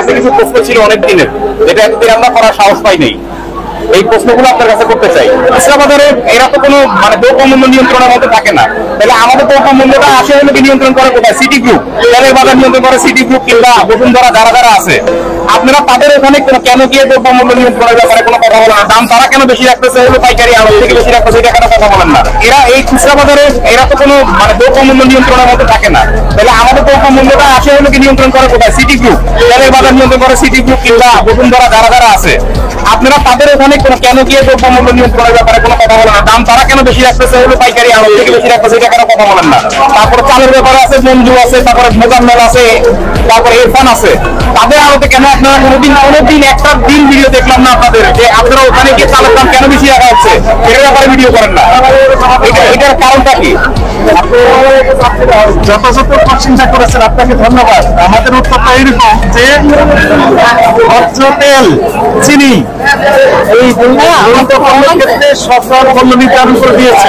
কাছে কিছু প্রশ্ন ছিল অনেক দিনের, যেটা এতদিন আমরা করার সাহস পাই নাই। এই প্রশ্নগুলো আপনার কাছে করতে চাই। খুচরা বাজারে এরা তো কোনো দ্রব্যমূল্য নিয়ন্ত্রণের মধ্যে থাকে না, তাহলে আমাদের দ্রব্যমূল্যটা আসে হলো কি নিয়ন্ত্রণ করে কোথায়? City group. তেলের বাজার নিয়ন্ত্রণ করে সিটি গ্রুপ কিংবা বসুন্ধরা, যারা যারা আছে। আপনারা তাদের ওখানে কেন গিয়ে দ্রব্যমূল্য নিয়ন্ত্রণের ব্যাপারে কোনো কথা বলেন না? দাম তারা কেন বেশি রাখতেছে হলো পাইকারি আড়ত থেকে বেশি রাখতেছে, এটা কেন কথা বলেন না? এরা এই খুচরা বাজারে এরা তো কোনো দ্রব্যমূল্য নিয়ন্ত্রণের মধ্যে থাকে না, তাহলে আমাদের দ্রব্যমূল্যটা আসে হলো কি নিয়ন্ত্রণ করে কোথায়? City group. তেলের বাজার নিয়ন্ত্রণ করে সিটি গ্রুপ কিংবা বসুন্ধরা, যারা যারা আছে। আপনারা তাদের ওখানে কেন গিয়ে দ্রব্যমূল্য নিয়ন্ত্রণের ব্যাপারে কোনো কথা বলেন না? দাম তারা কেন বেশি রাখতেছে হলো পাইকারি আড়ত থেকে বেশি রাখতেছে, এটা কেন কথা বলেন না? তারপরে চালের ব্যাপারে আছে, মঞ্জু আছে, তারপরে মোজাম্মেল আছে, তারপরে ইরফান আছে। তাদের আড়তে কেন আপনারা কোনোদিন একটা দিন ভিডিও দেখলাম না আপনাদের, যে আপনারা ওখানে গিয়ে চালের দাম কেন বেশি রাখা হচ্ছে এটার ব্যাপারে ভিডিও করেন না? এটার কারণটা কি? যথাযথ প্রশংসা করেছেন, আপনাকে ধন্যবাদ। আমাদের উত্তরটা এরকম যে ভোজ্য তেল, চিনি এই ক্ষেত্রে সরকার মূল্য নির্ধারণ করে দিয়েছে।